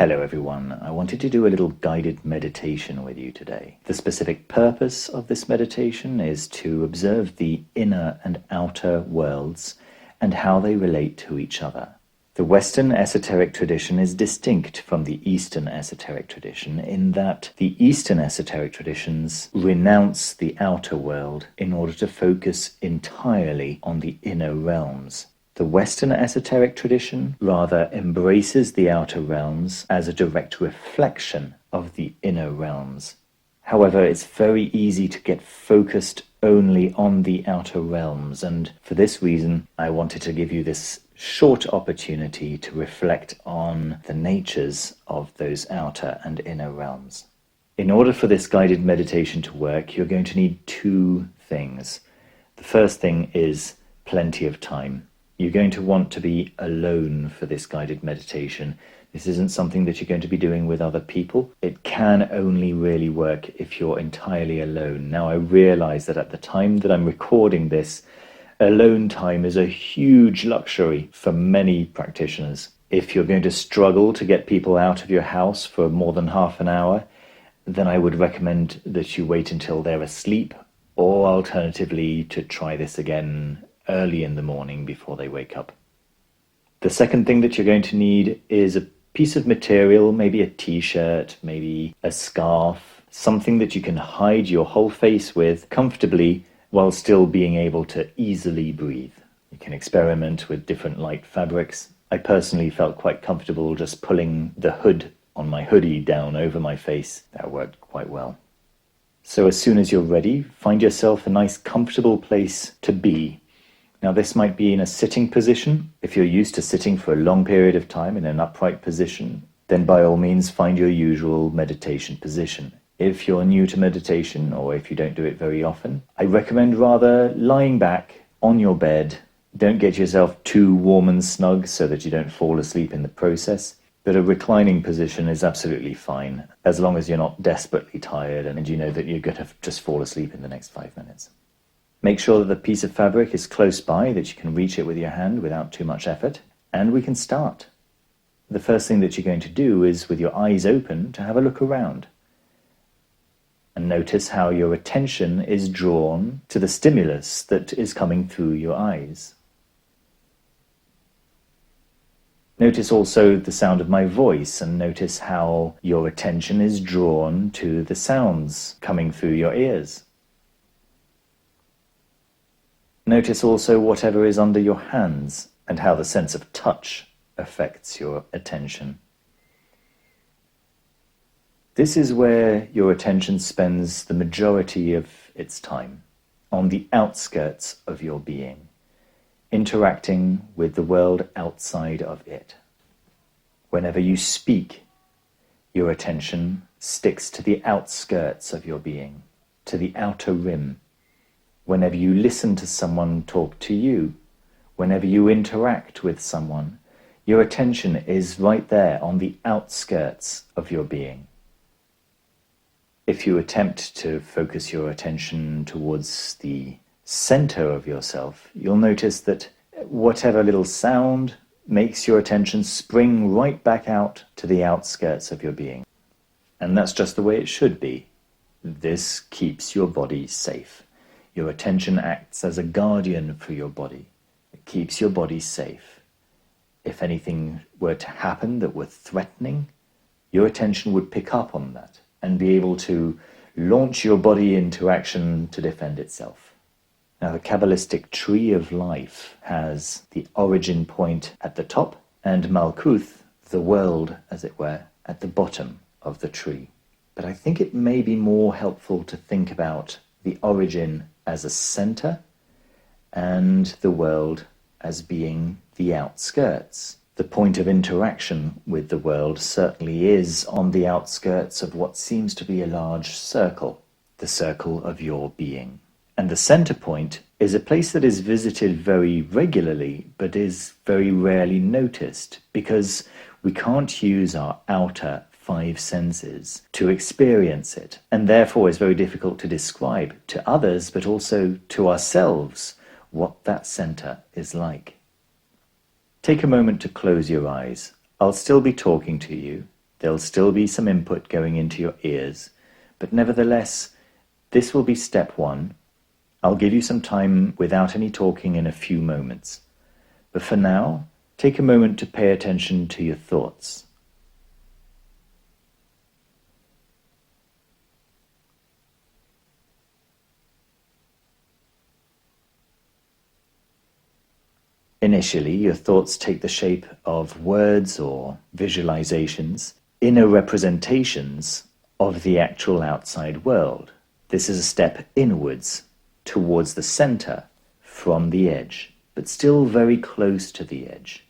Hello everyone, I wanted to do a little guided meditation with you today. The specific purpose of this meditation is to observe the inner and outer worlds and how they relate to each other. The Western esoteric tradition is distinct from the Eastern esoteric tradition in that the Eastern esoteric traditions renounce the outer world in order to focus entirely on the inner realms. The Western esoteric tradition rather embraces the outer realms as a direct reflection of the inner realms. However, it's very easy to get focused only on the outer realms, and for this reason, I wanted to give you this short opportunity to reflect on the natures of those outer and inner realms. In order for this guided meditation to work, you're going to need two things. The first thing is plenty of time. You're going to want to be alone for this guided meditation. This isn't something that you're going to be doing with other people. It can only really work if you're entirely alone. Now, I realize that at the time that I'm recording this, alone time is a huge luxury for many practitioners. If you're going to struggle to get people out of your house for more than half an hour, then I would recommend that you wait until they're asleep, or alternatively to try this again early in the morning before they wake up. The second thing that you're going to need is a piece of material, maybe a t-shirt, maybe a scarf, something that you can hide your whole face with comfortably while still being able to easily breathe. You can experiment with different light fabrics. I personally felt quite comfortable just pulling the hood on my hoodie down over my face. That worked quite well. So as soon as you're ready, find yourself a nice comfortable place to be. Now, this might be in a sitting position. If you're used to sitting for a long period of time in an upright position, then by all means find your usual meditation position. If you're new to meditation, or if you don't do it very often, I recommend rather lying back on your bed. Don't get yourself too warm and snug so that you don't fall asleep in the process. But a reclining position is absolutely fine, as long as you're not desperately tired and you know that you're going to just fall asleep in the next 5 minutes. Make sure that the piece of fabric is close by, that you can reach it with your hand without too much effort, and we can start. The first thing that you're going to do is, with your eyes open, to have a look around. And notice how your attention is drawn to the stimulus that is coming through your eyes. Notice also the sound of my voice, and notice how your attention is drawn to the sounds coming through your ears. Notice also whatever is under your hands and how the sense of touch affects your attention. This is where your attention spends the majority of its time, on the outskirts of your being, interacting with the world outside of it. Whenever you speak, your attention sticks to the outskirts of your being, to the outer rim. Whenever you listen to someone talk to you, whenever you interact with someone, your attention is right there on the outskirts of your being. If you attempt to focus your attention towards the center of yourself, you'll notice that whatever little sound makes your attention spring right back out to the outskirts of your being. And that's just the way it should be. This keeps your body safe. Your attention acts as a guardian for your body. It keeps your body safe. If anything were to happen that were threatening, your attention would pick up on that and be able to launch your body into action to defend itself. Now, the Kabbalistic tree of life has the origin point at the top and Malkuth, the world, as it were, at the bottom of the tree. But I think it may be more helpful to think about the origin as a center and the world as being the outskirts. The point of interaction with the world certainly is on the outskirts of what seems to be a large circle, the circle of your being. And the center point is a place that is visited very regularly, but is very rarely noticed, because we can't use our outer 5 senses to experience it, and therefore is very difficult to describe to others, but also to ourselves, what that center is like. Take a moment to close your eyes. I'll still be talking to you. There'll still be some input going into your ears, but nevertheless, this will be step one. I'll give you some time without any talking in a few moments. But for now, take a moment to pay attention to your thoughts. Initially, your thoughts take the shape of words or visualizations, inner representations of the actual outside world. This is a step inwards, towards the center, from the edge, but still very close to the edge.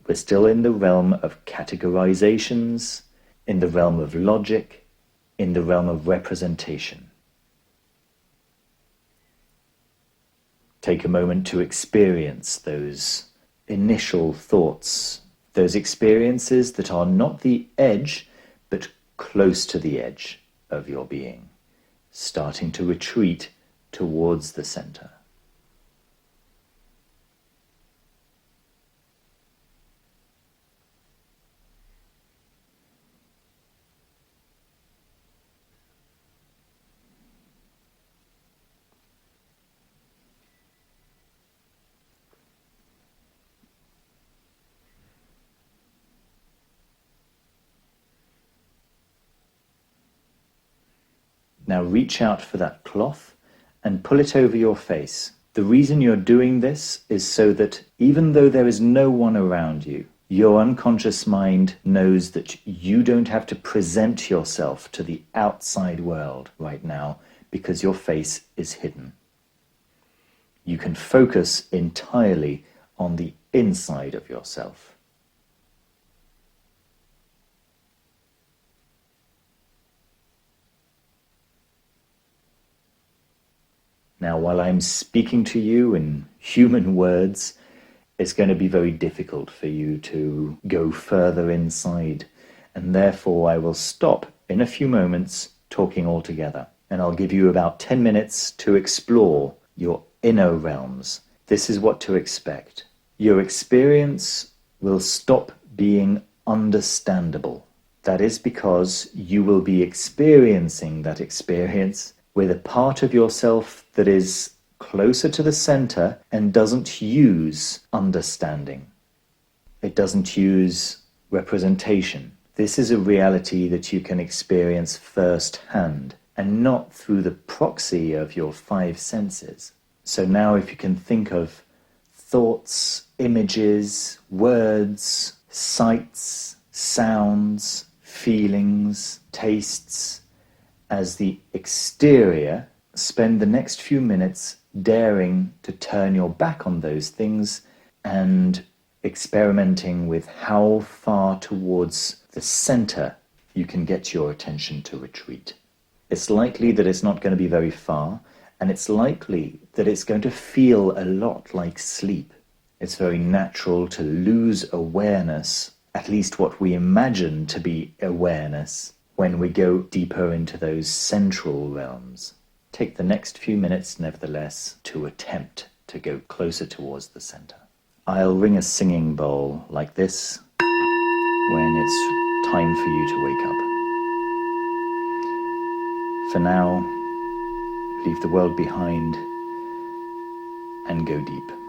We're still in the realm of categorizations, in the realm of logic, in the realm of representation. Take a moment to experience those initial thoughts, those experiences that are not the edge, but close to the edge of your being, starting to retreat towards the center. Now reach out for that cloth and pull it over your face. The reason you're doing this is so that even though there is no one around you, your unconscious mind knows that you don't have to present yourself to the outside world right now because your face is hidden. You can focus entirely on the inside of yourself. Now, while I'm speaking to you in human words, it's going to be very difficult for you to go further inside. And therefore, I will stop in a few moments talking altogether. And I'll give you about 10 minutes to explore your inner realms. This is what to expect. Your experience will stop being understandable. That is because you will be experiencing that experience with a part of yourself that is closer to the center and doesn't use understanding. It doesn't use representation. This is a reality that you can experience firsthand and not through the proxy of your five senses. So now if you can think of thoughts, images, words, sights, sounds, feelings, tastes, as the exterior, spend the next few minutes daring to turn your back on those things and experimenting with how far towards the center you can get your attention to retreat. It's likely that it's not going to be very far, and it's likely that it's going to feel a lot like sleep. It's very natural to lose awareness, at least what we imagine to be awareness, when we go deeper into those central realms. Take the next few minutes, nevertheless, to attempt to go closer towards the center. I'll ring a singing bowl like this when it's time for you to wake up. For now, leave the world behind and go deep.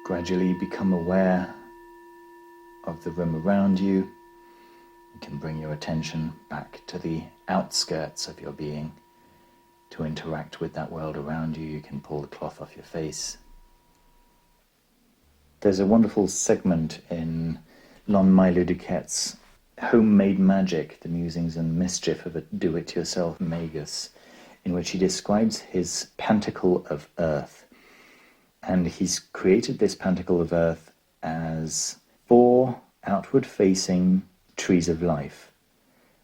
gradually become aware of the room around you. You can bring your attention back to the outskirts of your being to interact with that world around you. You can pull the cloth off your face. There's a wonderful segment in Lon Milo Duquette's Homemade Magick, the musings and mischief of a do-it-yourself magus, in which he describes his pantacle of earth. And he's created this pantacle of earth as 4 outward-facing trees of life,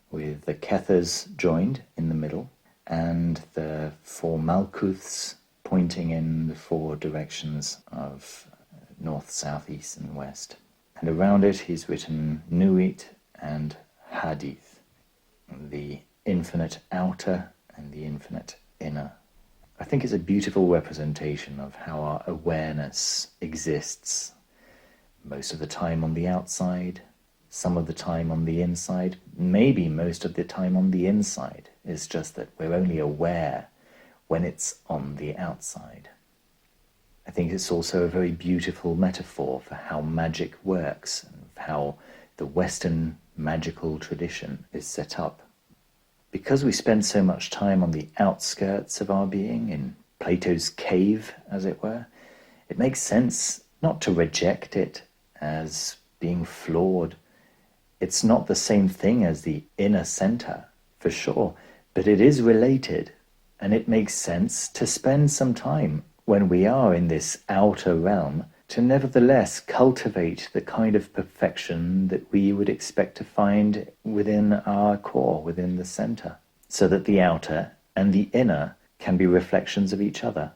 with the tethers joined in the middle, and the 4 malkuths pointing in the 4 directions of north, south, east, and west. And around it he's written Nuit and Hadith, the infinite outer and the infinite inner. I think it's a beautiful representation of how our awareness exists, most of the time on the outside, some of the time on the inside, maybe most of the time on the inside. It's just that we're only aware when it's on the outside. I think it's also a very beautiful metaphor for how magic works and how the Western magical tradition is set up. Because we spend so much time on the outskirts of our being, in Plato's cave, as it were, it makes sense not to reject it as being flawed. It's not the same thing as the inner center, for sure, but it is related, and it makes sense to spend some time when we are in this outer realm to nevertheless cultivate the kind of perfection that we would expect to find within our core, within the center, so that the outer and the inner can be reflections of each other.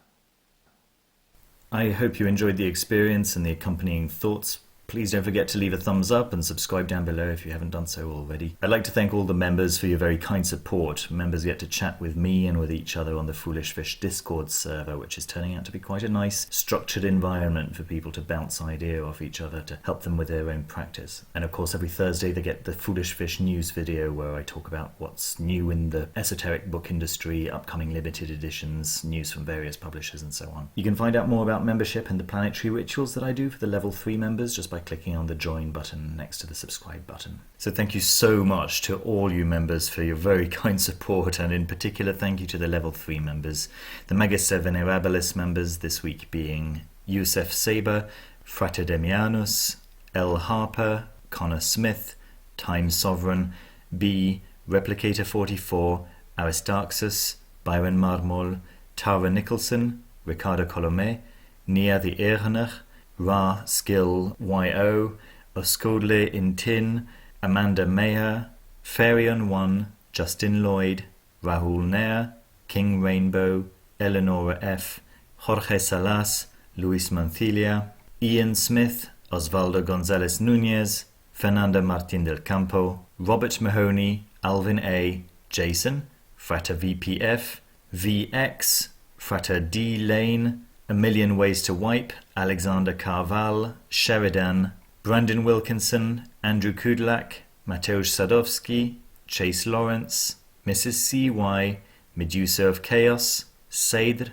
I hope you enjoyed the experience and the accompanying thoughts. Please don't forget to leave a thumbs up and subscribe down below if you haven't done so already. I'd like to thank all the members for your very kind support. Members get to chat with me and with each other on the Foolish Fish Discord server, which is turning out to be quite a nice, structured environment for people to bounce ideas off each other to help them with their own practice. And of course, every Thursday they get the Foolish Fish news video where I talk about what's new in the esoteric book industry, upcoming limited editions, news from various publishers and so on. You can find out more about membership and the planetary rituals that I do for the level 3 members just by clicking on the join button next to the subscribe button. So thank you so much to all you members for your very kind support, and in particular thank you to the level 3 members, the Magister Venerabilis members, this week being Yusef Saber, Frater Demianus, L. Harper, Connor Smith, Time Sovereign, B. Replicator 44, Aristarchus, Byron Marmol, Tara Nicholson, Ricardo Colomé, Nia the Ehrenach, Ra Skill YO, Oskodle in Tin, Amanda Mayer, Farion 1, Justin Lloyd, Rahul Nair, King Rainbow, Eleonora F, Jorge Salas, Luis Mancilia, Ian Smith, Osvaldo Gonzalez Nunez, Fernanda Martin del Campo, Robert Mahoney, Alvin A, Jason, Frater VPF, VX, Frater D Lane, A Million Ways to Wipe, Alexander Carval, Sheridan, Brandon Wilkinson, Andrew Kudlak, Mateusz Sadowski, Chase Lawrence, Mrs. CY, Medusa of Chaos, Seidr,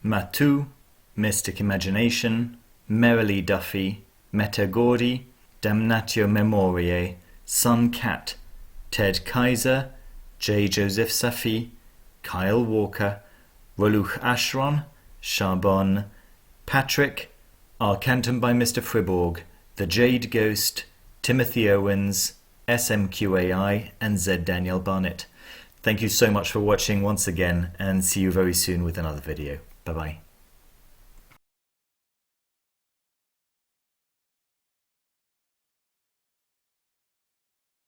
Matu, Mystic Imagination, Merrily Duffy, Meta Gordy, Damnatio Memoriae, Sun Cat, Ted Kaiser, J. Joseph Safi, Kyle Walker, Roluch Ashron, Charbon, Patrick, Arcantum by Mr. Fribourg, The Jade Ghost, Timothy Owens, SMQAI, and Z. Daniel Barnett. Thank you so much for watching once again, and see you very soon with another video. Bye bye.